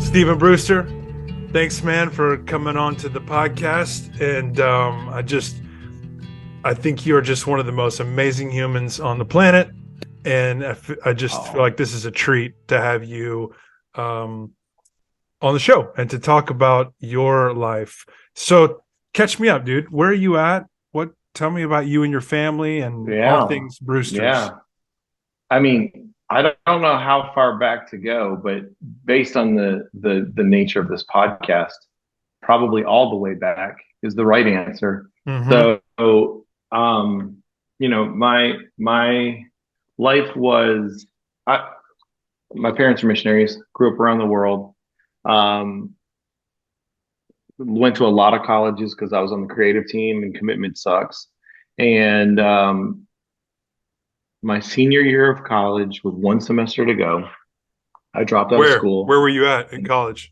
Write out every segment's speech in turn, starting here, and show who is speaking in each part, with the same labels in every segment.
Speaker 1: Stephen Brewster, thanks, man, for coming on to the podcast. And I think you're just one of the most amazing humans on the planet. And I just feel like this is a treat to have you on the show and to talk about your life. So catch me up, dude. Where are you at? Tell me about you and your family and all things Brewsters.
Speaker 2: Yeah. I mean, I don't know how far back to go, but based on the nature of this podcast, probably all the way back is the right answer.
Speaker 1: Mm-hmm.
Speaker 2: So, my life was, my parents are missionaries, grew up around the world. Went to a lot of colleges because I was on the creative team and commitment sucks. And my senior year of college with one semester to go, I dropped out of school.
Speaker 1: Where were you at in college?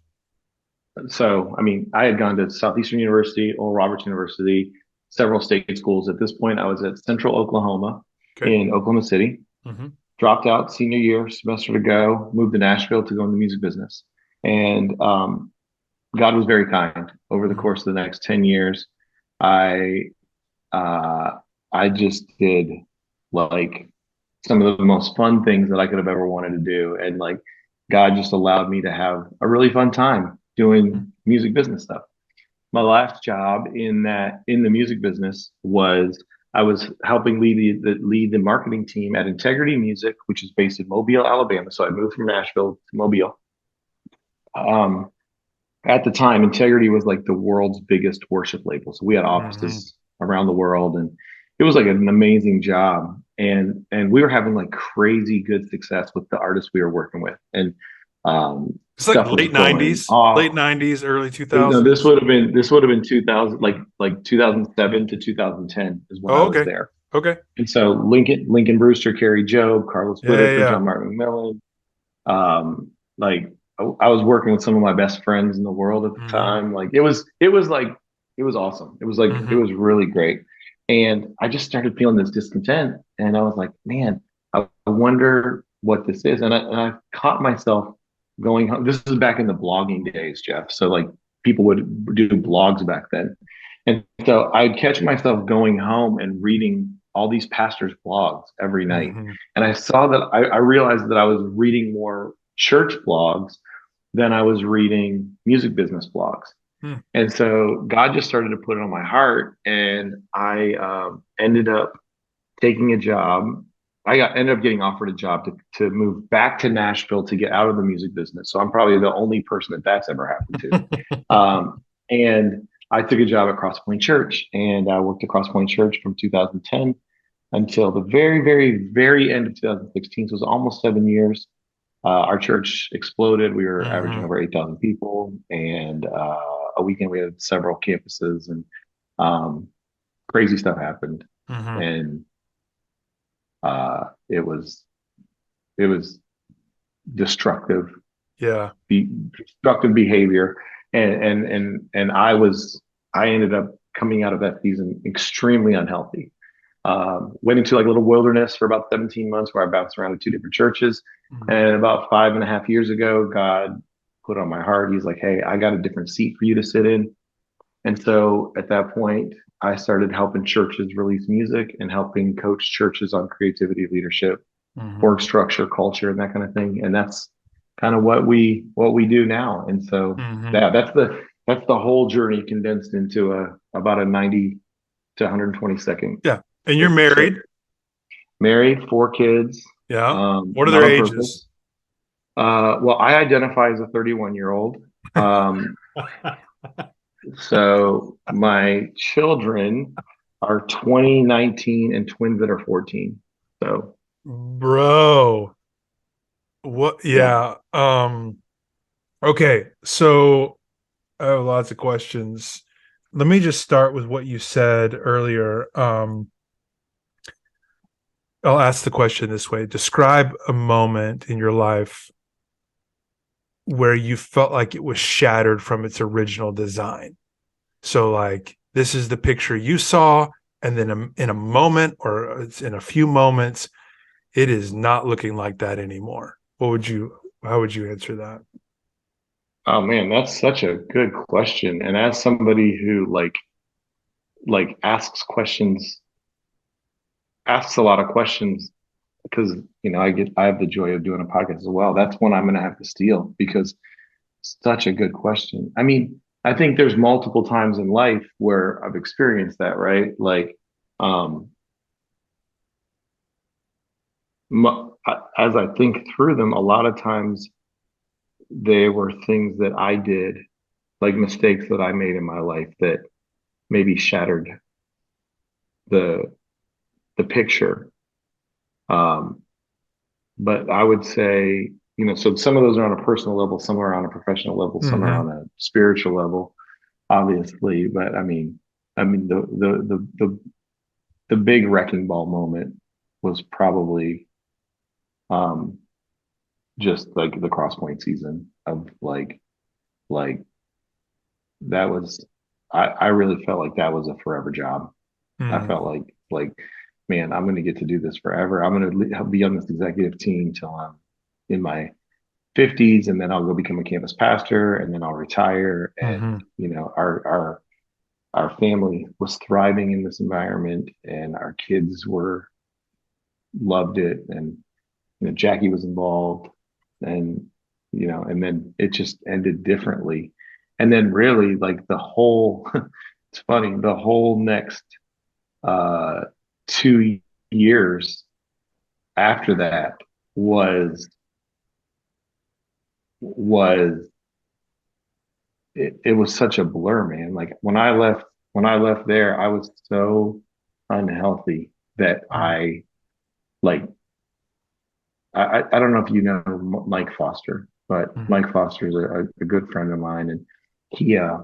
Speaker 2: So, I mean, I had gone to Southeastern University, Oral Roberts University, several state schools. At this point, I was at Central Oklahoma in Oklahoma City.
Speaker 1: Mm-hmm.
Speaker 2: Dropped out senior year, semester to go, moved to Nashville to go in the music business. And God was very kind. Over the course of the next 10 years, I just did like some of the most fun things that I could have ever wanted to do. And like God just allowed me to have a really fun time doing music business stuff. My last job in the music business was I was helping lead the marketing team at Integrity Music, which is based in Mobile, Alabama. So I moved from Nashville to Mobile. At the time, Integrity was like the world's biggest worship label. So we had offices around the world, and it was like an amazing job. And we were having like crazy good success with the artists we were working with. And
Speaker 1: it's like late '90s, early 2000s.
Speaker 2: No, this would have been 2000, like 2007 to 2010 is when I was there.
Speaker 1: Okay.
Speaker 2: And so Lincoln Brewster, Carrie Job, Carlos Whitaker, John Martin McMillan, I was working with some of my best friends in the world at the time. Like it was awesome. It was like it was really great. And I just started feeling this discontent. And I was like, man, I wonder what this is. And I caught myself going home. This is back in the blogging days, Jeff. So like people would do blogs back then. And so I'd catch myself going home and reading all these pastors' blogs every night. And I saw that I realized that I was reading more church blogs than I was reading music business blogs. And so God just started to put it on my heart, and I ended up taking a job. Ended up getting offered a job to move back to Nashville to get out of the music business. So I'm probably the only person that's ever happened to. And I took a job at Crosspoint Church, and I worked at Crosspoint Church from 2010 until the very, very, very end of 2016. So it was almost 7 years. Our church exploded. We were averaging over 8,000 people, and a weekend we had several campuses, and crazy stuff happened. And it was destructive. Destructive behavior, and I ended up coming out of that season extremely unhealthy. Went into like a little wilderness for about 17 months where I bounced around to 2 different churches. And about 5.5 years ago, God put on my heart, he's like, hey, I got a different seat for you to sit in. And so at that point, I started helping churches release music and helping coach churches on creativity, leadership, org structure, culture, and that kind of thing. And that's kind of what we do now. And so that's the whole journey condensed into about a 90 to 120 second.
Speaker 1: Yeah. And you're married?
Speaker 2: Married, 4 kids.
Speaker 1: Yeah. What are their ages?
Speaker 2: Well, I identify as a 31-year-old. So my children are 20, 19, and twins that are 14. So,
Speaker 1: bro, what? Yeah. Okay. So I have lots of questions. Let me just start with what you said earlier. I'll ask the question this way. Describe a moment in your life where you felt like it was shattered from its original design. So like, this is the picture you saw, and then in a moment, or it's in a few moments, it is not looking like that anymore. How would you answer that?
Speaker 2: Oh man, that's such a good question. And as somebody who asks questions, asks a lot of questions because I have the joy of doing a podcast as well. That's one I'm going to have to steal because it's such a good question. I mean, I think there's multiple times in life where I've experienced that, right? Um, as I think through them, a lot of times they were things that I did, like mistakes that I made in my life that maybe shattered the the picture. Um, but I would say, so some of those are on a personal level, some are on a professional level, some are
Speaker 1: Mm-hmm.
Speaker 2: on a spiritual level, obviously. But I mean the big wrecking ball moment was probably um, just like the Crosspoint season of like that was I really felt like that was a forever job. I
Speaker 1: Mm-hmm.
Speaker 2: felt like man, I'm going to get to do this forever. I'm going to be on this executive team till I'm in my 50s, and then I'll go become a campus pastor, and then I'll retire. And
Speaker 1: Mm-hmm.
Speaker 2: our family was thriving in this environment, and our kids were loved it, and Jackie was involved, and and then it just ended differently. And then really like the whole it's funny, the whole next uh 2 years after that was was it was such a blur, man. Like when I left there, I was so unhealthy that like I don't know if you know Mike Foster, but
Speaker 1: Mm-hmm.
Speaker 2: Mike Foster is a good friend of mine, and he uh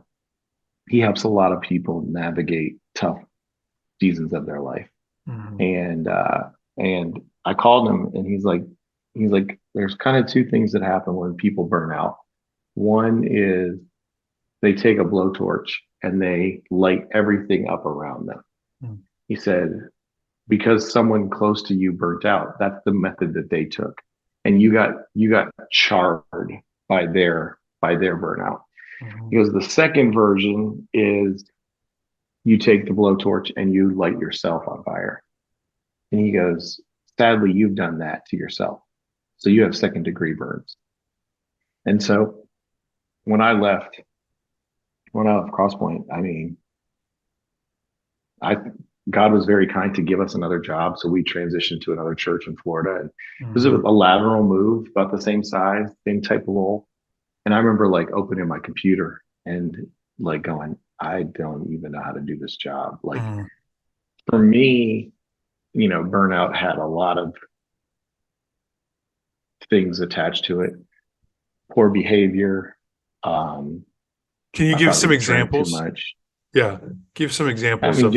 Speaker 2: he helps a lot of people navigate tough seasons of their life.
Speaker 1: Mm-hmm.
Speaker 2: And I called him, and he's like there's kind of two things that happen when people burn out. One is they take a blowtorch and they light everything up around them. He said, because someone close to you burnt out, that's the method that they took. And you got charred by their burnout.
Speaker 1: Mm-hmm.
Speaker 2: He goes, the second version is you take the blowtorch and you light yourself on fire. And he goes, sadly, you've done that to yourself. So you have second degree burns. And so when I left, when I left Crosspoint, I mean, I God was very kind to give us another job, so we transitioned to another church in Florida, and it was a
Speaker 1: Mm-hmm.
Speaker 2: lateral move, about the same size, same type of role. And I remember like opening my computer and like going, I don't even know how to do this job. Like
Speaker 1: Mm-hmm.
Speaker 2: for me, burnout had a lot of things attached to it: poor behavior. Um,
Speaker 1: Can you
Speaker 2: I
Speaker 1: give some
Speaker 2: probably drank too
Speaker 1: examples?
Speaker 2: much.
Speaker 1: Yeah, give some
Speaker 2: I
Speaker 1: examples
Speaker 2: mean,
Speaker 1: of.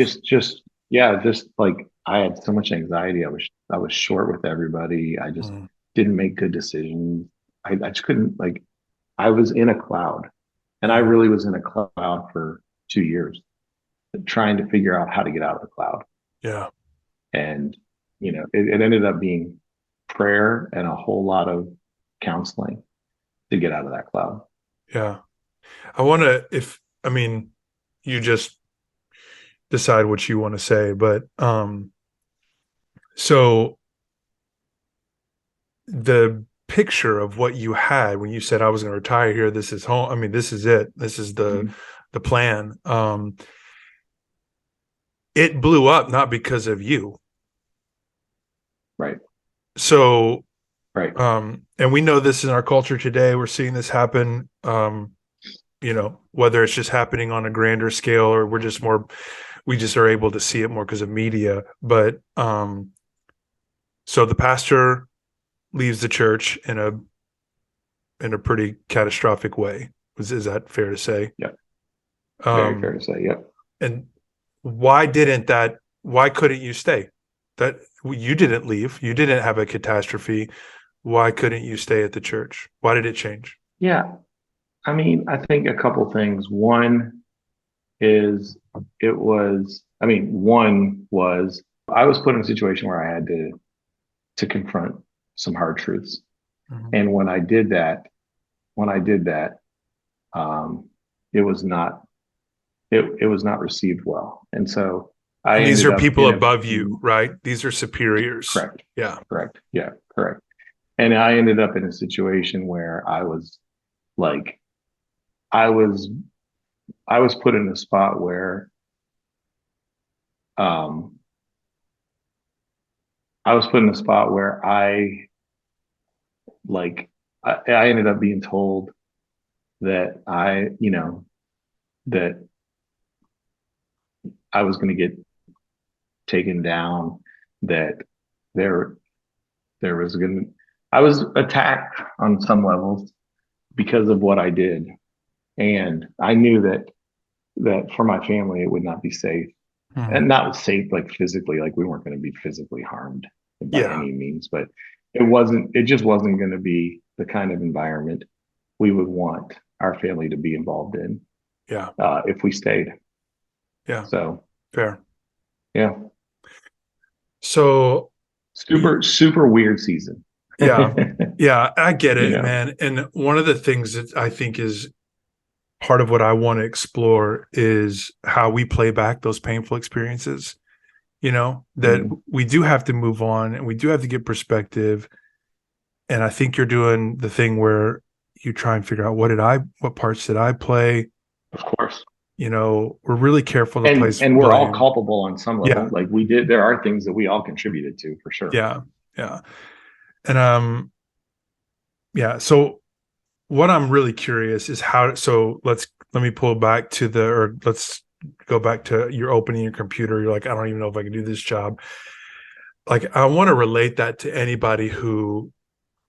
Speaker 2: yeah, just like I had so much anxiety. I was short with everybody. I just
Speaker 1: Mm.
Speaker 2: didn't make good decisions. I just couldn't like I was in a cloud, and I
Speaker 1: Mm.
Speaker 2: really was in a cloud for 2 years trying to figure out how to get out of the cloud.
Speaker 1: Yeah,
Speaker 2: And it ended up being prayer and a whole lot of counseling to get out of that cloud.
Speaker 1: yeah. I want to, if I mean, you just decide what you want to say, but so the picture of what you had when you said I was going to retire here, this is home. I mean, this is it. This is
Speaker 2: Mhm.
Speaker 1: the plan. It blew up not because of you.
Speaker 2: Right,
Speaker 1: So,
Speaker 2: right.
Speaker 1: and we know this in our culture today. We're seeing this happen. Whether it's just happening on a grander scale or we just are able to see it more because of media. But so the pastor leaves the church in a pretty catastrophic way. Is that fair to say?
Speaker 2: Yep. Very fair
Speaker 1: Um,
Speaker 2: to say. Yep.
Speaker 1: and why couldn't you stay? That you didn't leave. You didn't have a catastrophe. Why couldn't you stay at the church? Why did it change?
Speaker 2: Yeah. I mean, I think a couple things. Is one was I was put in a situation where I had to confront some hard truths.
Speaker 1: Mm-hmm.
Speaker 2: And when I did that, it was not it was not received well. And so I
Speaker 1: And these
Speaker 2: ended
Speaker 1: are
Speaker 2: up
Speaker 1: people
Speaker 2: in
Speaker 1: above you, right? These are superiors.
Speaker 2: correct,
Speaker 1: Yeah.
Speaker 2: correct. Yeah, correct. And I ended up in a situation where I was like, I was, I was put in a spot where, um, I was put in a spot where like, I ended up being told that that I was going to get taken down, that there, there was going to, I was attacked on some levels because of what I did. And I knew that for my family, it would not be safe,
Speaker 1: Mhm.
Speaker 2: and not safe like physically, like we weren't going to be physically harmed by
Speaker 1: Yeah.
Speaker 2: any means, but it just wasn't going to be the kind of environment we would want our family to be involved in,
Speaker 1: Yeah.
Speaker 2: if we stayed.
Speaker 1: Yeah.
Speaker 2: So,
Speaker 1: Fair.
Speaker 2: yeah,
Speaker 1: So,
Speaker 2: super weird season.
Speaker 1: yeah. Yeah. I get
Speaker 2: you
Speaker 1: it,
Speaker 2: know,
Speaker 1: man. And one of the things that I think is part of what I want to explore is how we play back those painful experiences, that
Speaker 2: mm,
Speaker 1: we do have to move on and we do have to get perspective. And I think you're doing the thing where you try and figure out what parts did I play?
Speaker 2: of course.
Speaker 1: We're really careful to place
Speaker 2: And we're all
Speaker 1: blame.
Speaker 2: culpable on some
Speaker 1: Yeah.
Speaker 2: level. Like we did, there are things that we all contributed to for sure.
Speaker 1: Yeah. Yeah. And, yeah. So what I'm really curious is let me pull back or let's go back to your opening your computer. You're like, I don't even know if I can do this job. Like, I want to relate that to anybody who,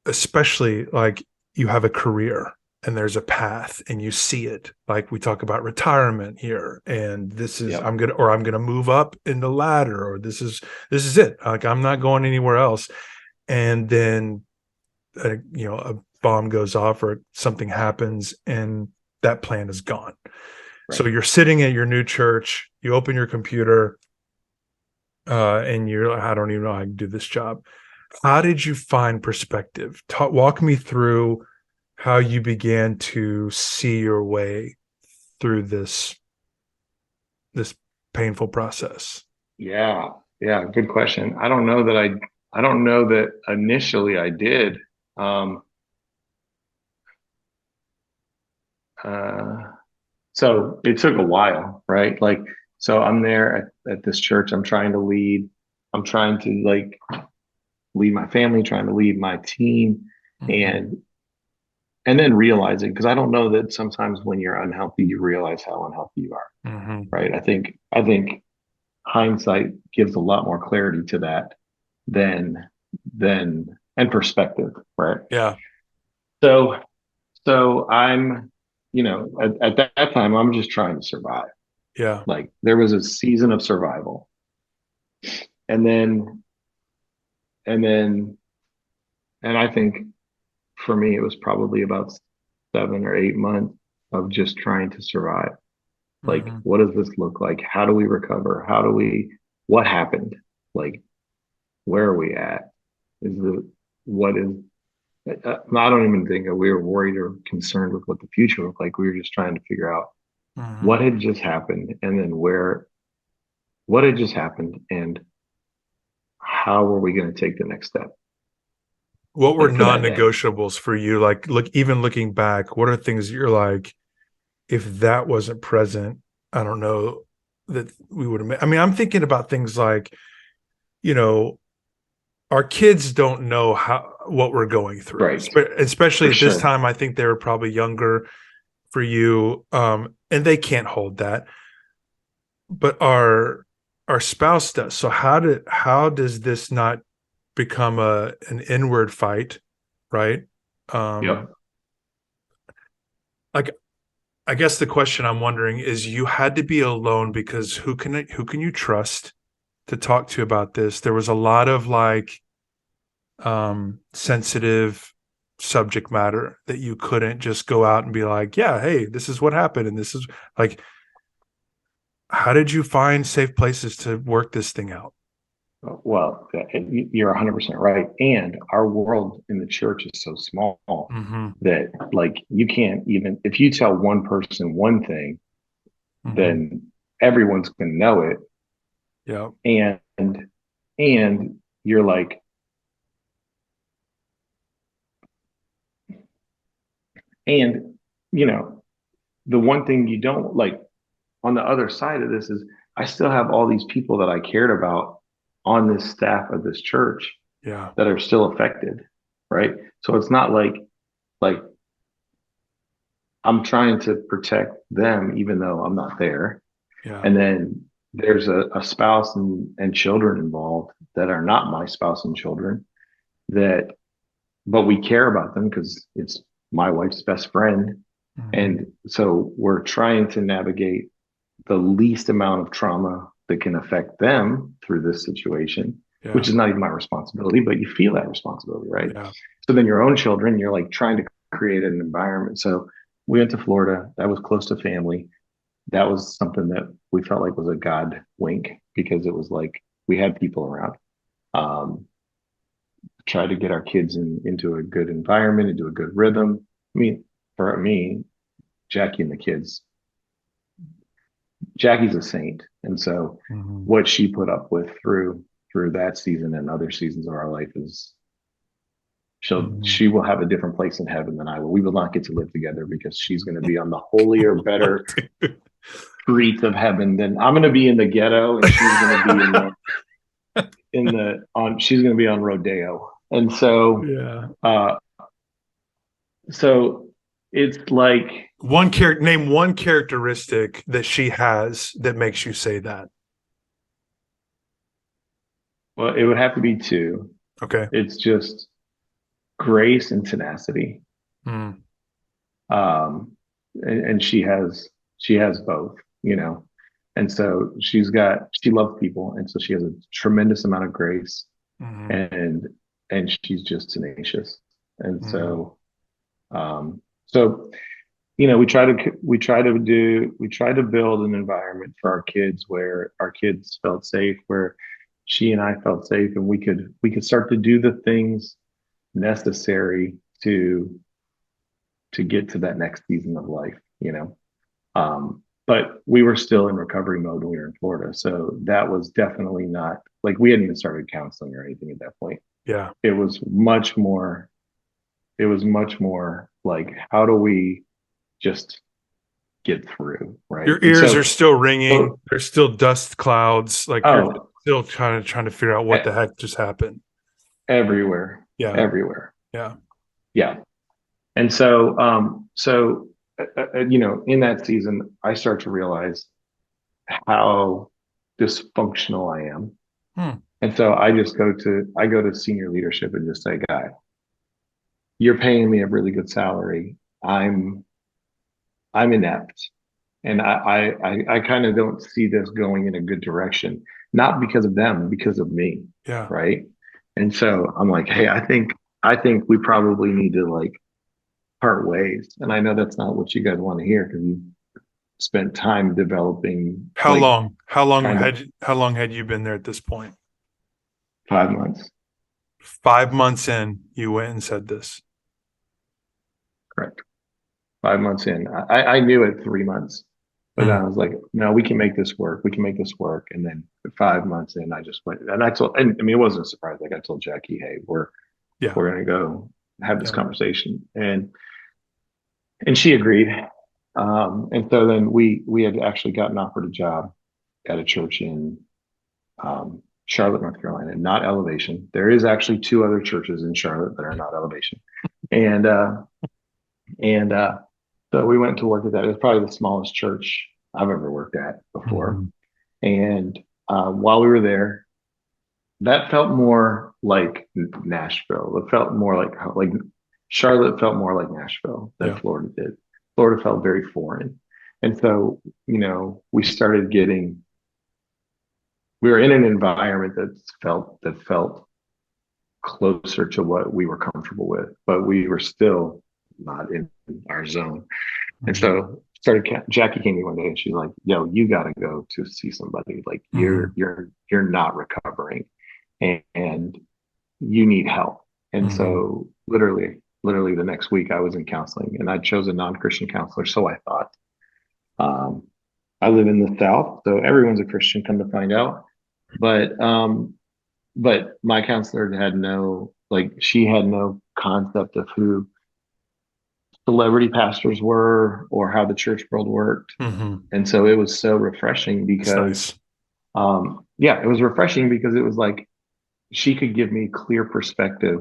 Speaker 1: especially like you have a career and there's a path and you see it. Like we talk about retirement here, and this is
Speaker 2: Yep.
Speaker 1: I'm gonna move up in the ladder, or this is it. Like I'm not going anywhere else. And then a bomb goes off or something happens and that plan is gone. So
Speaker 2: Right.
Speaker 1: you're sitting at your new church, you open your computer, and you're like, I don't even know how I can do this job. How did you find perspective? Walk me through how you began to see your way through this painful process.
Speaker 2: Yeah. Yeah. Good question. I don't know that initially I did. Um, uh, so it took a while, right? Like, so I'm there at this church. I'm trying to lead. I'm trying to like lead my family, trying to lead my team,
Speaker 1: Mm-hmm.
Speaker 2: and and then realizing, because I don't know that sometimes when you're unhealthy, you realize how unhealthy you are,
Speaker 1: Mm-hmm.
Speaker 2: right? I think hindsight gives a lot more clarity to that than and perspective, right?
Speaker 1: Yeah.
Speaker 2: So I'm, at that time, I'm just trying to survive.
Speaker 1: Yeah.
Speaker 2: Like there was a season of survival, and then and then and I think for me it was probably about 7 or 8 months of just trying to survive. Like,
Speaker 1: Mm-hmm.
Speaker 2: what does this look like? How do we recover? What happened? Like, where are we at? What is, I don't even think that we were worried or concerned with what the future looked like. We were just trying to figure out
Speaker 1: Mm-hmm.
Speaker 2: what had just happened and then what had just happened and how were we going to take the next step,
Speaker 1: What were
Speaker 2: like for that day.
Speaker 1: non-negotiables for you? Like, even looking back, what are things you're like, if that wasn't present, I don't know that we would have. I mean, I'm thinking about things like, you know, our kids don't know what we're going through,
Speaker 2: Right.
Speaker 1: especially
Speaker 2: For
Speaker 1: at this
Speaker 2: sure.
Speaker 1: time. I think they were probably younger for you, and they can't hold that. But our spouse does. So how does this not become an inward fight, right? Um,
Speaker 2: Yep.
Speaker 1: like I guess the question I'm wondering is, you had to be alone because who can you trust to talk to about this? There was a lot of like sensitive subject matter that you couldn't just go out and be like, yeah, hey, this is what happened. And this is like, how did you find safe places to work this thing out?
Speaker 2: Well, you're 100% right. And our world in the church is so small
Speaker 1: Mm-hmm.
Speaker 2: that, like, you can't even, if you tell one person one thing,
Speaker 1: Mm-hmm.
Speaker 2: then everyone's going to know it.
Speaker 1: Yeah.
Speaker 2: And you're like, and, you know, the one thing you don't like on the other side of this is I still have all these people that I cared about on this staff of this church
Speaker 1: Yeah.
Speaker 2: that are still affected. Right. So it's not like I'm trying to protect them, even though I'm not there.
Speaker 1: Yeah.
Speaker 2: And then there's a spouse and children involved that are not my spouse and children that, but we care about them because it's my wife's best friend.
Speaker 1: Mm-hmm.
Speaker 2: And so we're trying to navigate the least amount of trauma that can affect them through this situation, which
Speaker 1: Yeah.
Speaker 2: is not even my responsibility, but you feel that responsibility, right?
Speaker 1: Yeah.
Speaker 2: So then your own children, you're like trying to create an environment. So we went to Florida. That was close to family. That was something that we felt like was a God wink because it was like we had people around. Um, Try to get our kids into a good environment, into a good rhythm. I mean, for me, Jackie and the kids, Jackie's a saint, and so
Speaker 1: Mm-hmm.
Speaker 2: what she put up with through that season and other seasons of our life is
Speaker 1: Mm-hmm.
Speaker 2: she will have a different place in heaven than I will. We will not get to live together because she's going to be on the holier, better streets of heaven than I'm going to be in the ghetto, and she's going to be in the on. She's going to be on rodeo, and
Speaker 1: Yeah.
Speaker 2: uh, so it's like,
Speaker 1: Name one characteristic that she has that makes you say that.
Speaker 2: well, it would have to be two.
Speaker 1: Okay.
Speaker 2: It's just grace and tenacity.
Speaker 1: Mm.
Speaker 2: um and she has both, you know. And so she loves people, and so she has a tremendous amount of grace,
Speaker 1: Mm-hmm.
Speaker 2: and she's just tenacious. And
Speaker 1: Mm-hmm.
Speaker 2: so you know, we try to build an environment for our kids where our kids felt safe, where she and I felt safe, and we could start to do the things necessary to get to that next season of life, you know. But we were still in recovery mode when we were in Florida. So that was definitely not like we hadn't even started counseling or anything at that point.
Speaker 1: Yeah.
Speaker 2: It was much more, it was much more like, how do we just get through? Right.
Speaker 1: Your
Speaker 2: And
Speaker 1: ears are
Speaker 2: so,
Speaker 1: still ringing.
Speaker 2: so
Speaker 1: There's still dust clouds. Like you're
Speaker 2: oh,
Speaker 1: still trying to figure out what the heck just happened.
Speaker 2: everywhere,
Speaker 1: Yeah.
Speaker 2: everywhere.
Speaker 1: Yeah.
Speaker 2: Yeah. And you know, in that season, I start to realize how dysfunctional I am.
Speaker 1: Hmm.
Speaker 2: And so I go to senior leadership and just say, guy, you're paying me a really good salary. I'm I'm inept. And I kind of don't see this going in a good direction, not because of them, because of me.
Speaker 1: Yeah.
Speaker 2: Right. And so I'm like, hey, I think we probably need to like part ways. And I know that's not what you guys want to hear because you spent time developing
Speaker 1: How
Speaker 2: like
Speaker 1: long?
Speaker 2: kind of
Speaker 1: How long had you been there at this point?
Speaker 2: 5 months.
Speaker 1: 5 months in, you went and said this.
Speaker 2: Correct. 5 months in. I knew it 3 months, but then
Speaker 1: Hmm.
Speaker 2: I was like, no, we can make this work. We can make this work. And then 5 months in, I just went and and I mean, it wasn't a surprise. Like I told Jackie, hey,
Speaker 1: Yeah.
Speaker 2: we're gonna go have this
Speaker 1: Yeah.
Speaker 2: conversation. And she agreed. And so then we had actually gotten offered a job at a church in Charlotte, North Carolina, not Elevation. There is actually two other churches in Charlotte that are not Elevation. And and so we went to work at that. It was probably the smallest church I've ever worked at before.
Speaker 1: Mhm.
Speaker 2: And while we were there, that felt more like Nashville. It felt more like Charlotte felt more like Nashville than
Speaker 1: Yeah.
Speaker 2: Florida did. Florida felt very foreign. And so, you know, we were in an environment that felt closer to what we were comfortable with, but we were still not in our zone. And
Speaker 1: Mhm.
Speaker 2: so Jackie came to me one day and she's like, yo, you got to go to see somebody. Like
Speaker 1: Mhm.
Speaker 2: you're not recovering. and you need help. And
Speaker 1: Mm-hmm.
Speaker 2: so literally the next week I was in counseling, and I chose a non-Christian counselor. So I thought, um, I live in the South, so everyone's a Christian, come to find out. But my counselor had she had no concept of who celebrity pastors were or how the church world worked.
Speaker 1: Mm-hmm.
Speaker 2: And so it was so refreshing
Speaker 1: It's
Speaker 2: because,
Speaker 1: nice.
Speaker 2: yeah, it was refreshing because it was like she could give me clear perspective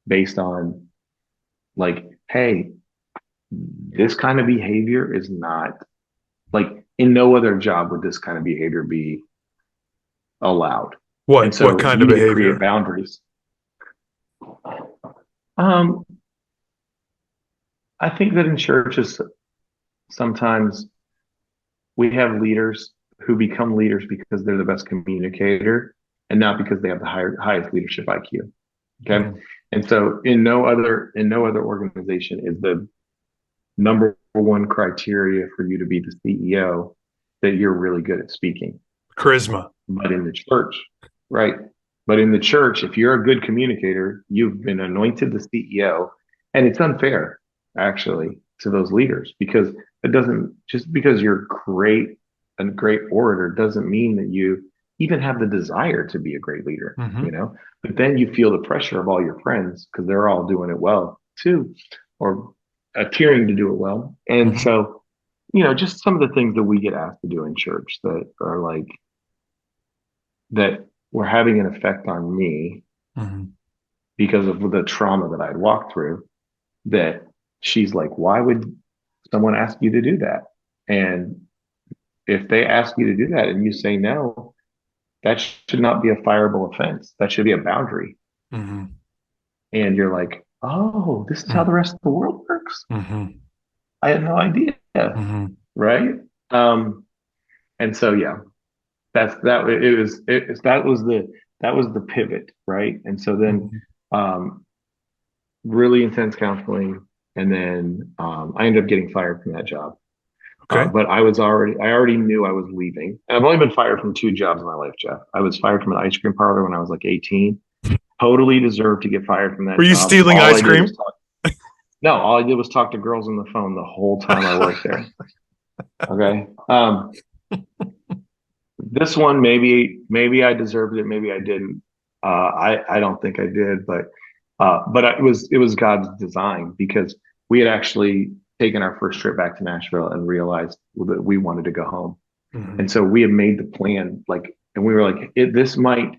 Speaker 2: based on, like, hey, this kind of behavior is not, like, in no other job would this kind of behavior be allowed. And
Speaker 1: What
Speaker 2: so
Speaker 1: kind
Speaker 2: you
Speaker 1: of
Speaker 2: need to create
Speaker 1: behavior?
Speaker 2: boundaries. Um, I think that in churches, sometimes we have leaders who become leaders because they're the best communicator and not because they have the highest leadership IQ. Okay.
Speaker 1: Mm-hmm.
Speaker 2: And so in no other organization is the number one criteria for you to be the CEO that you're really good at speaking.
Speaker 1: Charisma.
Speaker 2: But in the church, right? But in the church, if you're a good communicator, you've been anointed the CEO. And it's unfair, actually, to those leaders because it doesn't, just because you're a great orator doesn't mean that you even have the desire to be a great leader,
Speaker 1: Mm-hmm.
Speaker 2: you know? But then you feel the pressure of all your friends because they're all doing it well too, or appearing to do it well. And
Speaker 1: Mm-hmm.
Speaker 2: so, just some of the things that we get asked to do in church that are like, that were having an effect on me
Speaker 1: Mm-hmm.
Speaker 2: because of the trauma that I'd walked through, that she's like, why would someone ask you to do that? And if they ask you to do that and you say no, that should not be a fireable offense. That should be a boundary.
Speaker 1: Mm-hmm.
Speaker 2: And you're like, oh, this is how the rest of the world works.
Speaker 1: Mm-hmm.
Speaker 2: I had no idea.
Speaker 1: Mm-hmm.
Speaker 2: Right. Um, and so, yeah, that was the pivot. Right. And so then,
Speaker 1: Mm-hmm.
Speaker 2: um, really intense counseling, and then I ended up getting fired from that job.
Speaker 1: Okay.
Speaker 2: But I already knew I was leaving. And I've only been fired from two jobs in my life, Jeff. I was fired from an ice cream parlor when I was like 18. Totally deserved to get fired from
Speaker 1: Were
Speaker 2: that
Speaker 1: you
Speaker 2: job.
Speaker 1: stealing
Speaker 2: All
Speaker 1: ice
Speaker 2: I did was
Speaker 1: cream?
Speaker 2: talk. No, all I did was talk to girls on the phone the whole time I worked there. Okay. This one, maybe I deserved it, maybe I didn't. I don't think I did, but it was God's design because we had actually taken our first trip back to Nashville and realized that we wanted to go home,
Speaker 1: Mm-hmm.
Speaker 2: and so we had made the plan, like, and we were like, this might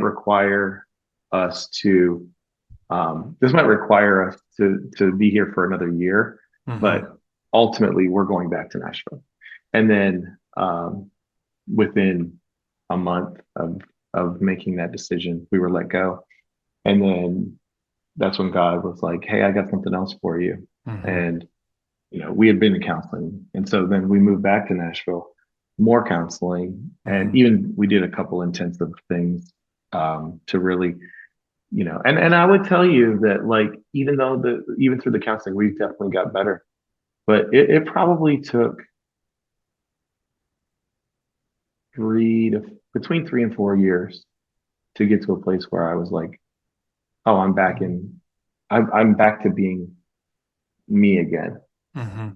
Speaker 2: require us to to be here for another year,
Speaker 1: Mm-hmm.
Speaker 2: but ultimately we're going back to Nashville, and then within a month of making that decision, we were let go. And then that's when God was like, "Hey, I got something else for you."
Speaker 1: Mm-hmm.
Speaker 2: And we had been in counseling, and so then we moved back to Nashville, more counseling, and
Speaker 1: Mm-hmm.
Speaker 2: even we did a couple intensive things to really, and I would tell you that, like, even through the counseling, we definitely got better, but it probably took between 3 and 4 years to get to a place where I was like, oh, I'm back to being me again,
Speaker 1: Mm-hmm.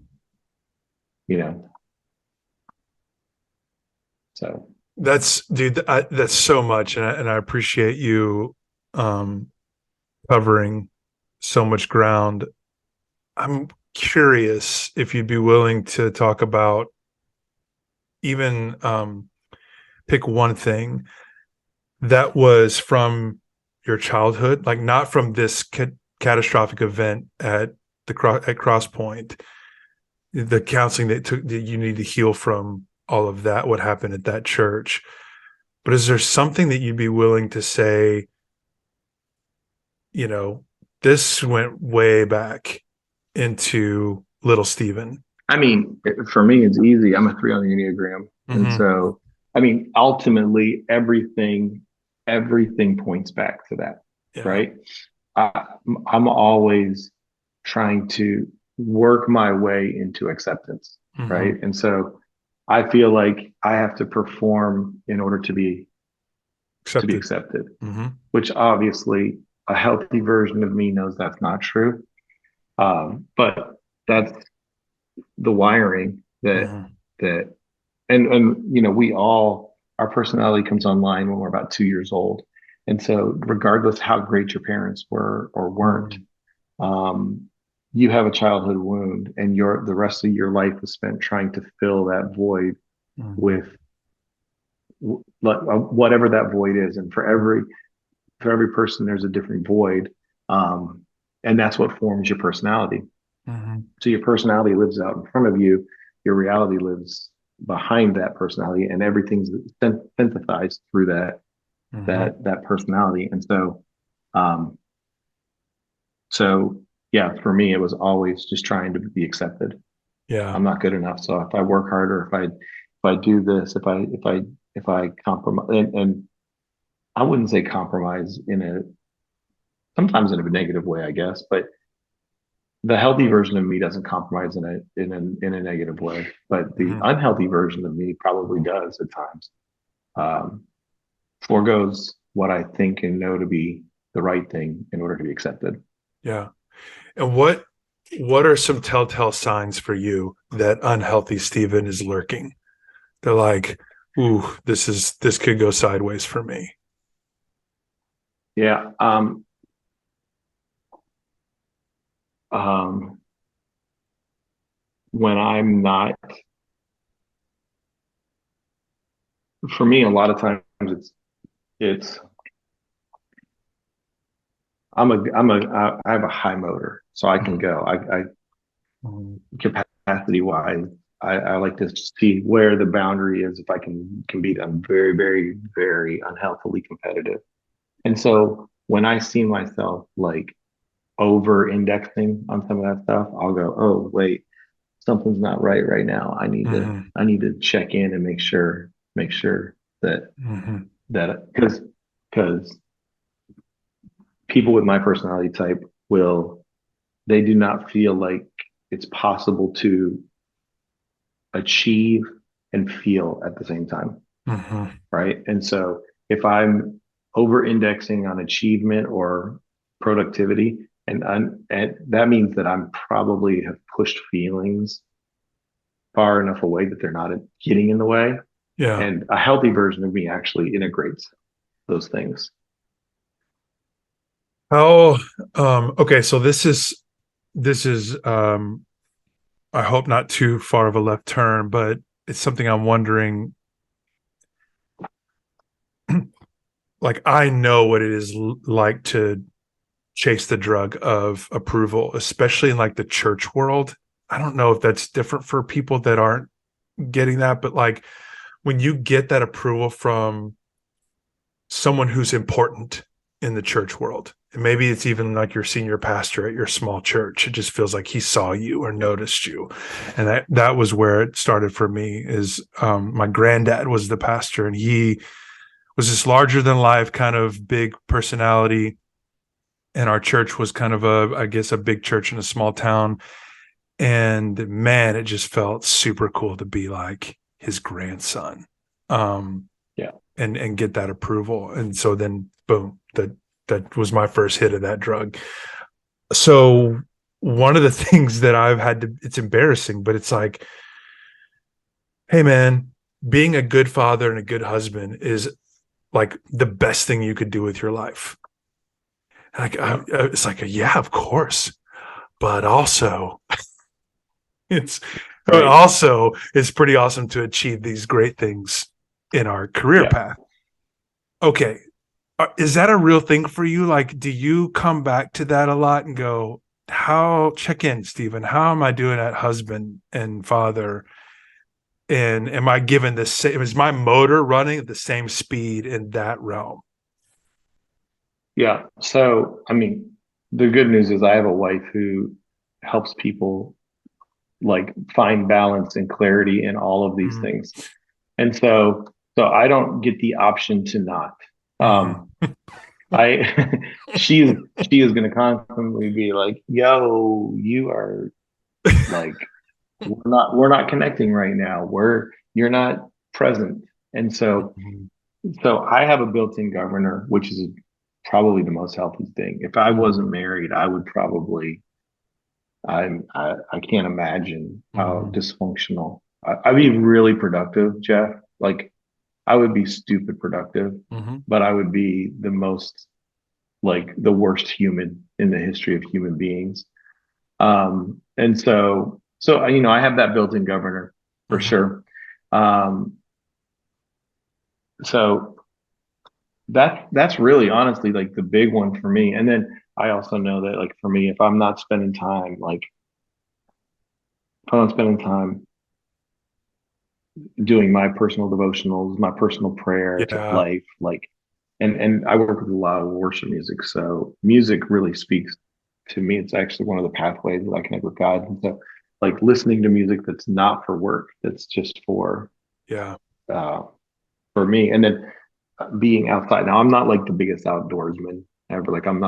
Speaker 2: you know. So
Speaker 1: That's dude. That's so much, and I appreciate you um, covering so much ground. I'm curious if you'd be willing to talk about even pick one thing that was from your childhood, like not from this catastrophic event at Cross Point, the counseling that you need to heal from all of that, what happened at that church. But is there something that you'd be willing to say, you know, this went way back into little Stephen?
Speaker 2: I mean, for me, it's easy. I'm a 3 on the Enneagram, and
Speaker 1: Mm-hmm.
Speaker 2: so I mean, ultimately, everything points back to that,
Speaker 1: Yeah.
Speaker 2: right? I, I'm always trying to work my way into acceptance, right?
Speaker 1: Mm-hmm.
Speaker 2: And so I feel like I have to perform in order to be to be accepted, which obviously a healthy version of me knows that's not true. But that's the wiring that and we all, our personality comes online when we're about 2 years old. And so regardless how great your parents were or weren't, you have a childhood wound, and the rest of your life is spent trying to fill that void with whatever that void is. And for every person, there's a different void. And that's what forms your personality. So your personality lives out in front of you. Your reality lives behind that personality, and everything's synthesized through that personality. And so yeah, for me, it was always just trying to be accepted.
Speaker 1: Yeah.
Speaker 2: I'm not good enough. So if I work harder, if I do this, if I compromise, and I wouldn't say compromise sometimes in a negative way, I guess, but the healthy version of me doesn't compromise in a negative way, but the unhealthy version of me probably does at times. Forgoes what I think and know to be the right thing in order to be accepted.
Speaker 1: Yeah. And what are some telltale signs for you that unhealthy Stephen is lurking? They're like, ooh, this could go sideways for me.
Speaker 2: Yeah. When I'm not, for me, a lot of times it's I have a high motor, so I can go. I capacity wise, I like to see where the boundary is. If I can be, I'm very, very, very unhealthily competitive. And so when I see myself like over indexing on some of that stuff, I'll go, oh, wait, something's not right now. I need to check in and make sure that because people with my personality type they do not feel like it's possible to achieve and feel at the same time. Right. And so if I'm over indexing on achievement or productivity, and that means that I'm probably have pushed feelings far enough away that they're not getting in the way.
Speaker 1: Yeah.
Speaker 2: And a healthy version of me actually integrates those things.
Speaker 1: Okay, so this is I hope not too far of a left turn, but it's something I'm wondering. Like, I know what it is like to chase the drug of approval, especially in like the church world. I don't know if that's different for people that aren't getting that, but like when you get that approval from someone who's important in the church world, and maybe it's even like your senior pastor at your small church, it just feels like he saw you or noticed you. And that was where it started for me. Is my granddad was the pastor, and he was this larger than life kind of big personality, and our church was kind of I guess a big church in a small town. And man, it just felt super cool to be like his grandson. And get that approval. And so then boom, that was my first hit of that drug. So one of the things that I've had to, it's embarrassing, but it's like, hey man, being a good father and a good husband is like the best thing you could do with your life. Like, it's like, yeah, of course. But also it's pretty awesome to achieve these great things in our career path. Okay. Is that a real thing for you? Like, do you come back to that a lot and go, check in, Stephen, how am I doing at husband and father? And am I given the same, is my motor running at the same speed in that realm?
Speaker 2: Yeah. So, I mean, the good news is I have a wife who helps people like find balance and clarity in all of these things. And so I don't get the option to not. She is going to constantly be like, yo, you are like, we're not connecting right now. You're not present. And so So I have a built-in governor, which is probably the most healthy thing. If I wasn't married, I would probably, I can't imagine how
Speaker 1: Mm-hmm.
Speaker 2: dysfunctional. I'd be really productive, Jeff. Like I would be stupid productive,
Speaker 1: Mm-hmm.
Speaker 2: but I would be the most, like the worst human in the history of human beings. And so, I have that built-in governor for
Speaker 1: Mm-hmm.
Speaker 2: sure. Um, so that's really honestly like the big one for me. And then I also know that like for me, if I'm not spending time, like if I'm not spending time doing my personal devotionals, my personal prayer to
Speaker 1: Yeah.
Speaker 2: life, like and I work with a lot of worship music. So music really speaks to me. It's actually one of the pathways that I connect with God. And so like listening to music that's not for work, that's just
Speaker 1: Yeah.
Speaker 2: uh for me. And then being outside. Now I'm not like the biggest outdoorsman ever. Like I'm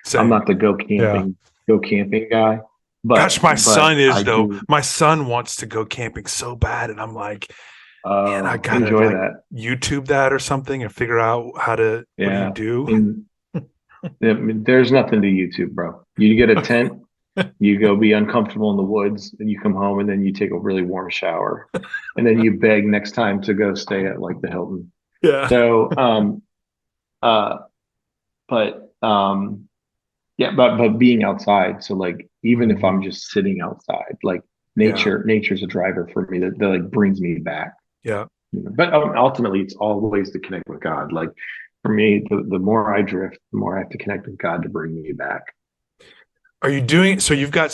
Speaker 1: Same.
Speaker 2: not the
Speaker 1: Yeah.
Speaker 2: go camping guy.
Speaker 1: Gosh, my
Speaker 2: But
Speaker 1: son is
Speaker 2: I
Speaker 1: though.
Speaker 2: do
Speaker 1: My son wants to go camping so bad, and I'm like, man, I gotta
Speaker 2: enjoy
Speaker 1: like
Speaker 2: that.
Speaker 1: YouTube that or something and figure out what do you
Speaker 2: Yeah.
Speaker 1: do?
Speaker 2: And I mean, there's nothing to YouTube, bro. You get a tent, you go be uncomfortable in the woods, and you come home and then you take a really warm shower. And then you beg next time to go stay at like the Hilton.
Speaker 1: Yeah.
Speaker 2: So uh but yeah, but being outside. So like even if I'm
Speaker 1: Mhm.
Speaker 2: just sitting outside, like
Speaker 1: Yeah.
Speaker 2: nature's a driver for me that like brings me back.
Speaker 1: Yeah.
Speaker 2: But ultimately, it's always to connect with God. Like for me, the more I drift, the more I have to connect with God to bring me back.
Speaker 1: Are you doing so you've got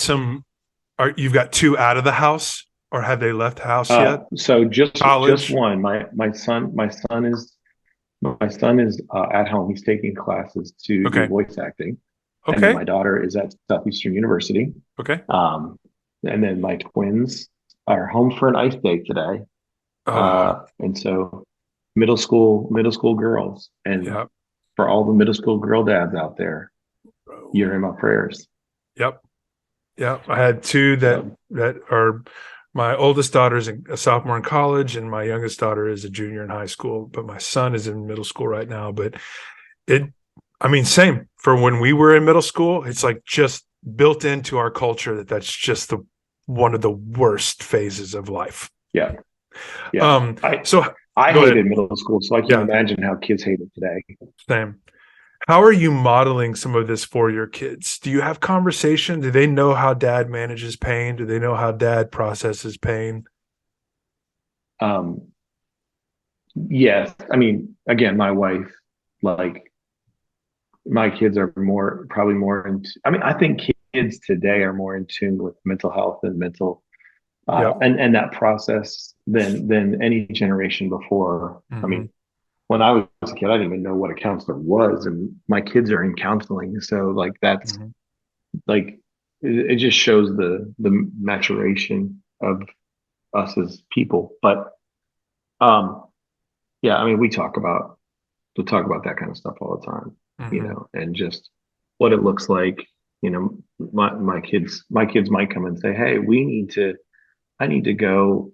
Speaker 1: two out of the house or have they left the house yet?
Speaker 2: So just
Speaker 1: College?
Speaker 2: one. My son is at home. He's taking classes to do
Speaker 1: Okay.
Speaker 2: voice acting, and then
Speaker 1: Okay.
Speaker 2: my daughter is at Southeastern University.
Speaker 1: Okay.
Speaker 2: Um, and then my twins are home for an ice day today.
Speaker 1: Oh,
Speaker 2: And so middle school girls. And
Speaker 1: yeah.
Speaker 2: for all the middle school girl dads out there,
Speaker 1: Bro.
Speaker 2: you're in my prayers.
Speaker 1: Yep. Yep. I had two
Speaker 2: So
Speaker 1: that are my oldest daughter's a sophomore in college and my youngest daughter is a junior in high school, but my son is in middle school right now. But it I mean, same for when we were in middle school, it's like just built into our culture that's just the one of the worst phases of life.
Speaker 2: yeah, yeah.
Speaker 1: Um,
Speaker 2: I
Speaker 1: so
Speaker 2: I
Speaker 1: go ahead.
Speaker 2: hated middle school, so I can't
Speaker 1: Yeah,
Speaker 2: imagine how kids hate it today.
Speaker 1: same. How are you modeling some of this for your kids? Do you have conversation? Do they know how dad manages pain? Do they know how dad processes pain?
Speaker 2: Um, yes, I mean, again, my wife, like my kids are probably more I mean, I think kids today are more in tune with mental health and mental
Speaker 1: Yep.
Speaker 2: and that process than any generation before. I
Speaker 1: Hmm.
Speaker 2: mean, when I was a kid, I didn't even know what a counselor was, and my kids are in counseling, so like that's
Speaker 1: Hmm.
Speaker 2: like it just shows the maturation of us as people. But um, yeah, I mean, we talk about that kind of stuff all the time,
Speaker 1: Hmm.
Speaker 2: and just what it looks like. My kids might come and say, "Hey, I need to go.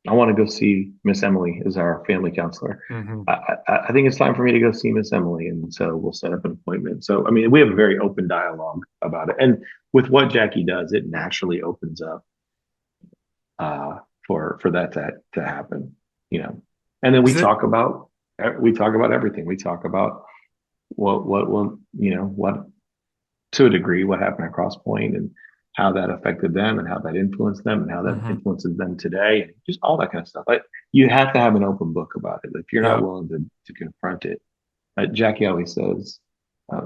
Speaker 2: I want to go see Miss Emily as our family counselor.
Speaker 1: Hmm.
Speaker 2: I think it's time for me to go see Miss Emily." And so we'll set up an appointment. So, I mean, we have a very open dialogue about it. And with what Jackie does, it naturally opens up uh, for that to happen, you know. And then
Speaker 1: Is it
Speaker 2: we talk about everything. We talk about what to a degree what happened at Cross Point and how that affected them and how that influenced them and how that
Speaker 1: hmm.
Speaker 2: influences them today and just all that kind of stuff. But you have to have an open book about it. If you're not
Speaker 1: Yeah.
Speaker 2: willing to confront it, Jackie always says,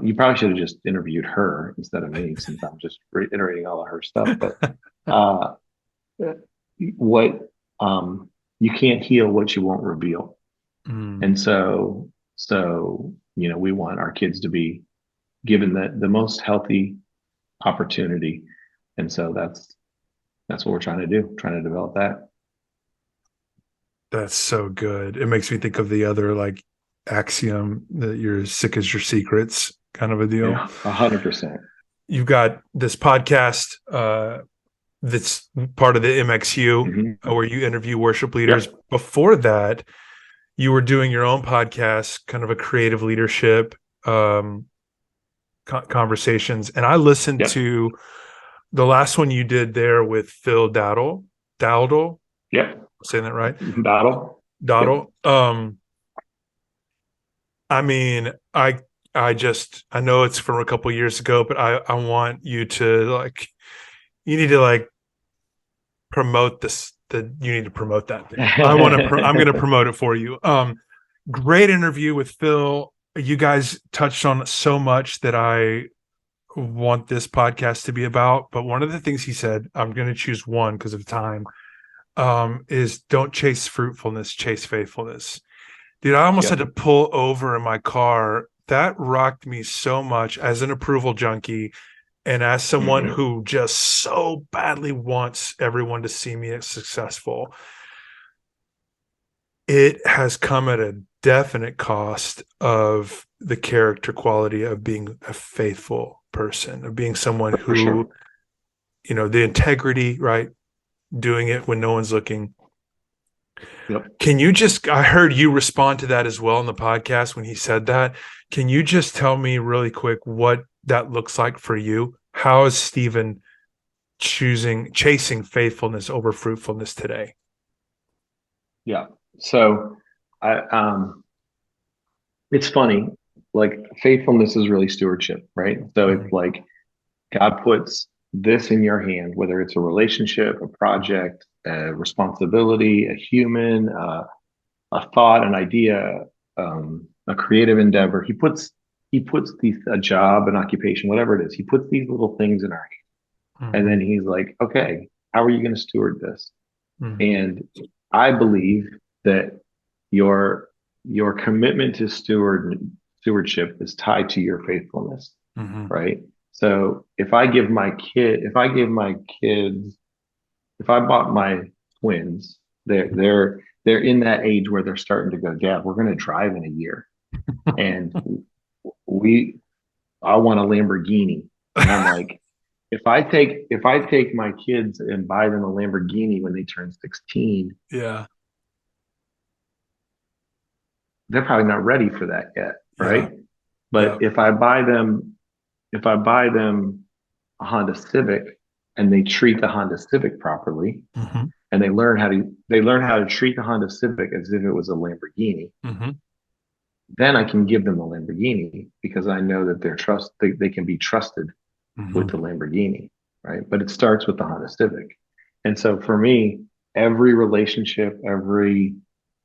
Speaker 2: you probably should have just interviewed her instead of me since I'm just reiterating all of her stuff. But uh, what you can't heal what you won't reveal.
Speaker 1: Mm.
Speaker 2: And so, we want our kids to be given the most healthy opportunity. And so that's what we're trying to do, trying to develop that.
Speaker 1: That's so good. It makes me think of the other like axiom that you're as sick as your secrets kind of a deal.
Speaker 2: Yeah, 100%.
Speaker 1: You've got this podcast that's part of the MXU
Speaker 2: Mm-hmm.
Speaker 1: where you interview worship leaders.
Speaker 2: Yep.
Speaker 1: Before that, you were doing your own podcast, kind of a creative leadership conversations, and I listened
Speaker 2: Yep.
Speaker 1: to the last one you did there with Phil Dowdle.
Speaker 2: Yep.
Speaker 1: Saying that right?
Speaker 2: Battle.
Speaker 1: Dowdle.
Speaker 2: Yep.
Speaker 1: I mean, I know it's from a couple years ago, but I want you to you need to promote this. You need to promote that thing. I'm going to promote it for you. Great interview with Phil. You guys touched on so much that I want this podcast to be about. But one of the things he said, I'm going to choose one because of time, is don't chase fruitfulness, chase faithfulness. Dude, I almost had to pull over in my car. That rocked me so much as an approval junkie and as someone who just so badly wants everyone to see me as successful. It has come at a definite cost of the character quality of being a faithful person, of being someone who, the integrity, right? Doing it when no one's looking.
Speaker 2: Yep.
Speaker 1: Can you I heard you respond to that as well in the podcast when he said that. Can you just tell me really quick what that looks like for you? How is Stephen chasing faithfulness over fruitfulness today?
Speaker 2: Yeah. So it's funny, faithfulness is really stewardship, right? So it's like God puts this in your hand, whether it's a relationship, a project, a responsibility, a human, a thought, an idea, a creative endeavor. He puts a job, an occupation, whatever it is. He puts these little things in our hand, and then he's like, okay, how are you going to steward this? And I believe that your commitment to stewardship is tied to your faithfulness, right? So if I bought my twins, they're in that age where they're starting to go, Dad, we're going to drive in a year, and I want a Lamborghini, and I'm like, if I take my kids and buy them a Lamborghini when they turn 16,
Speaker 1: yeah,
Speaker 2: they're probably not ready for that yet, right? But if I buy them a Honda Civic and they treat the Honda Civic properly, and they learn how to treat the Honda Civic as if it was a Lamborghini, then I can give them a Lamborghini because I know that they can be trusted with the Lamborghini, right? But it starts with the Honda Civic. And so for me, every relationship, every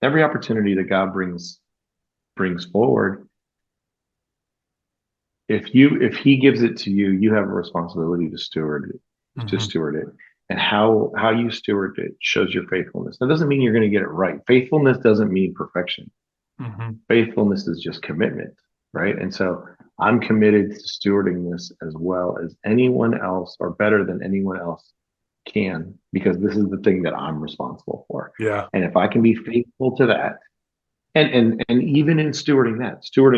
Speaker 2: opportunity that God brings forward, if he gives it to you, you have a responsibility to steward it. And how you steward it shows your faithfulness. That doesn't mean you're going to get it right. Faithfulness doesn't mean perfection. Faithfulness is just commitment, right? And so I'm committed to stewarding this as well as anyone else, or better than anyone else can, because this is the thing that I'm responsible for.
Speaker 1: Yeah.
Speaker 2: And if I can be faithful to that, and even in stewarding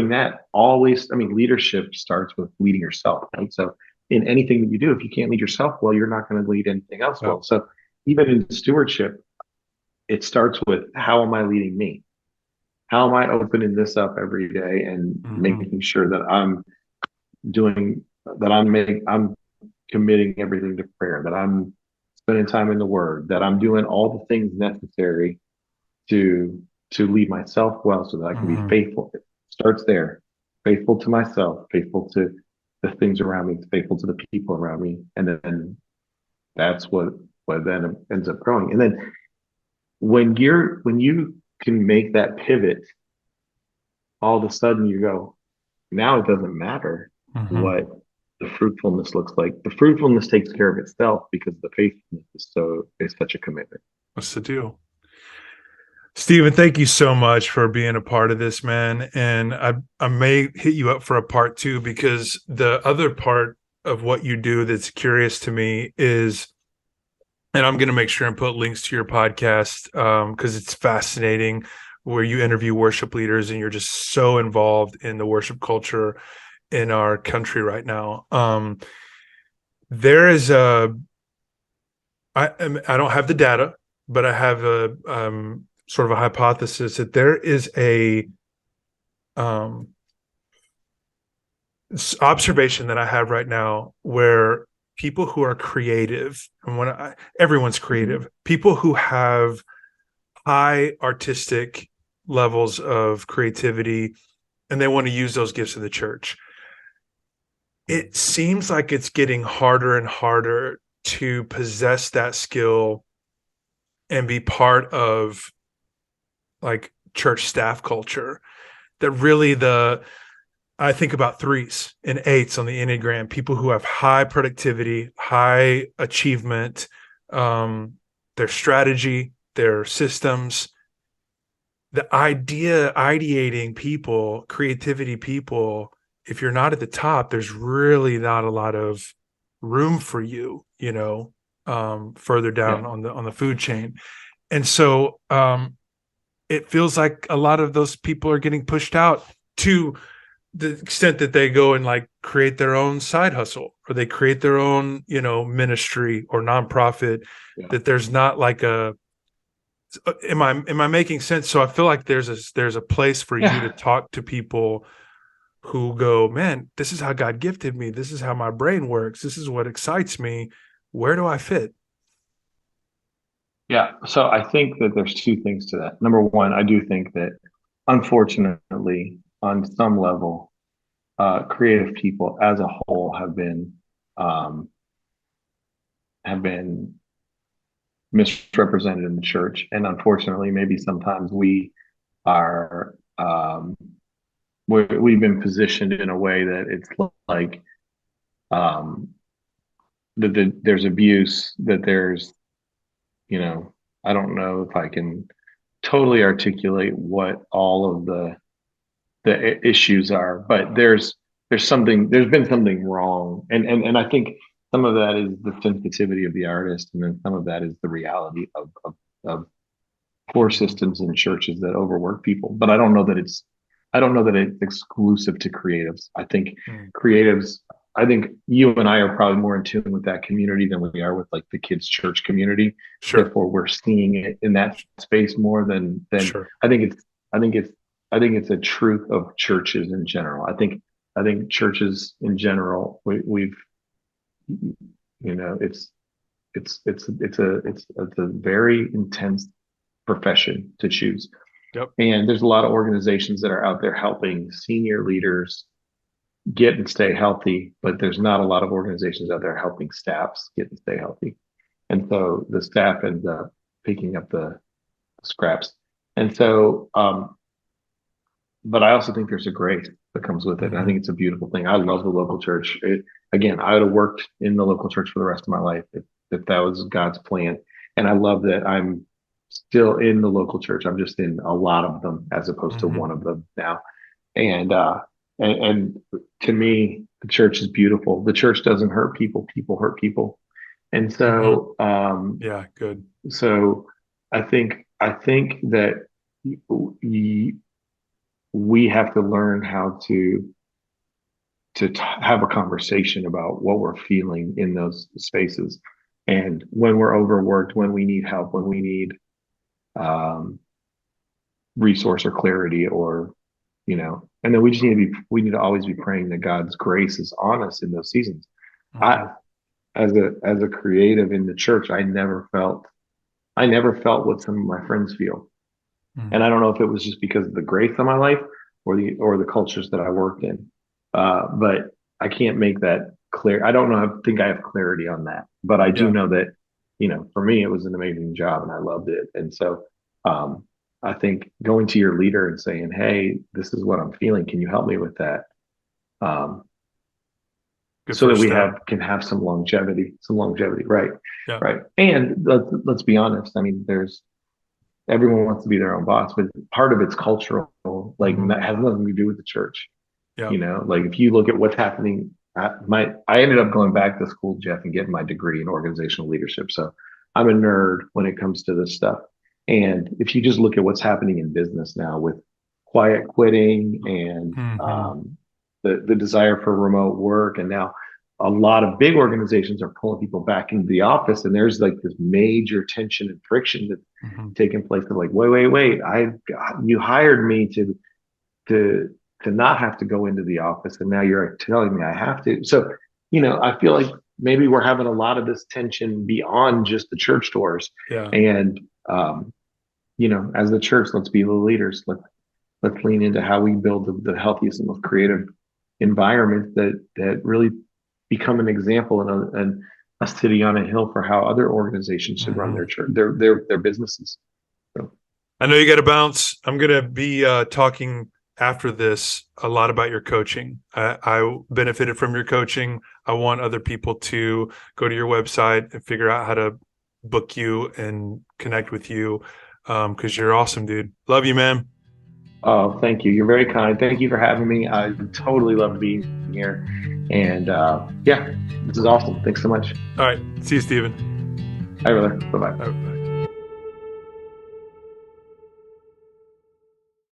Speaker 2: that always, leadership starts with leading yourself, right? So in anything that you do, if you can't lead yourself well, you're not going to lead anything else well. So even in stewardship, it starts with, how am I leading me? How am I opening this up every day and making sure that I'm committing everything to prayer, that I'm spending time in the Word, that I'm doing all the things necessary to lead myself well, so that I can be faithful. It starts there. Faithful to myself, faithful to the things around me, faithful to the people around me. And then that's what then ends up growing. And then when you can make that pivot, all of a sudden you go, now it doesn't matter what the fruitfulness looks like. The fruitfulness takes care of itself because the faithfulness is such a commitment.
Speaker 1: What's the deal? Stephen, thank you so much for being a part of this, man. And I may hit you up for a part 2, because the other part of what you do that's curious to me is, and I'm going to make sure and put links to your podcast because it's fascinating, where you interview worship leaders and you're just so involved in the worship culture in our country right now. There is I don't have the data, but I have sort of a hypothesis that there is a observation that I have right now where people who are creative, and everyone's creative, people who have high artistic levels of creativity and they want to use those gifts in the church, it seems like it's getting harder and harder to possess that skill and be part of like church staff culture. That really I think about 3s and 8s on the Enneagram, people who have high productivity, high achievement, their strategy, their systems, the ideating people, creativity people. If you're not at the top, there's really not a lot of room for you, further down on the food chain. And so it feels like a lot of those people are getting pushed out to the extent that they go and like create their own side hustle, or they create their own, ministry or nonprofit, that there's not like am I making sense? So I feel like there's a place for you to talk to people who go, man, this is how God gifted me. This is how my brain works. This is what excites me. Where do I fit?
Speaker 2: Yeah. So I think that there's 2 things to that. Number one, I do think that unfortunately, on some level, creative people as a whole have been misrepresented in the church, and unfortunately, maybe sometimes we are we've been positioned in a way that it's like that there's abuse, that there's I don't know if I can totally articulate what all of the issues are, but there's been something wrong, and I think some of that is the sensitivity of the artist, and then some of that is the reality of poor systems in churches that overwork people. But I don't know that it's exclusive to creatives. I think creatives. I think you and I are probably more in tune with that community than we are with like the kids' church community.
Speaker 1: Sure.
Speaker 2: Therefore, we're seeing it in that space more than
Speaker 1: Sure.
Speaker 2: I think it's a truth of churches in general. I think churches in general, we've it's a very intense profession to choose.
Speaker 1: Yep.
Speaker 2: And there's a lot of organizations that are out there helping senior leaders get and stay healthy, but there's not a lot of organizations out there helping staffs get and stay healthy. And so the staff ends up picking up the scraps. And so, but I also think there's a grace that comes with it. And I think it's a beautiful thing. I love the local church. Again, I would have worked in the local church for the rest of my life if that was God's plan. And I love that I'm still in the local church. I'm just in a lot of them as opposed to one of them now. And to me, the church is beautiful. The church doesn't hurt people. People hurt people. And so,
Speaker 1: yeah, good.
Speaker 2: So I think that we have to learn how to have a conversation about what we're feeling in those spaces. And when we're overworked, when we need help, when we need resource or clarity, or and then we need to always be praying that God's grace is on us in those seasons. As a creative in the church, I never felt what some of my friends feel. And I don't know if it was just because of the grace of my life or the cultures that I worked in. But I can't make that clear. I don't know. I think I have clarity on that, but I do know that, for me, it was an amazing job and I loved it. And so, I think going to your leader and saying, hey, this is what I'm feeling. Can you help me with that? So that we can have some longevity, right?
Speaker 1: Yeah.
Speaker 2: Right. And let's be honest. I mean, everyone wants to be their own boss, but part of it's cultural, that has nothing to do with the church.
Speaker 1: Yeah.
Speaker 2: If you look at what's happening I ended up going back to school, Jeff, and getting my degree in organizational leadership. So I'm a nerd when it comes to this stuff. And if you just look at what's happening in business now with quiet quitting and the desire for remote work, and now a lot of big organizations are pulling people back into the office, and there's like this major tension and friction that's taking place. Of like, wait, you hired me to not have to go into the office, and now you're telling me I have to. So, I feel like maybe we're having a lot of this tension beyond just the church doors.
Speaker 1: Yeah.
Speaker 2: And as the church, let's be the leaders. Let's lean into how we build the healthiest and most creative environment that really become an example and a city on a hill for how other organizations should run their church, their businesses. So.
Speaker 1: I know you got to bounce. I'm going to be talking after this a lot about your coaching. I benefited from your coaching. I want other people to go to your website and figure out how to book you and connect with you, because you're awesome, dude. Love you, man.
Speaker 2: Oh, thank you. You're very kind. Thank you for having me. I totally love being here. And this is awesome. Thanks so much.
Speaker 1: All right. See you, Steven.
Speaker 2: Bye, brother. Bye-bye.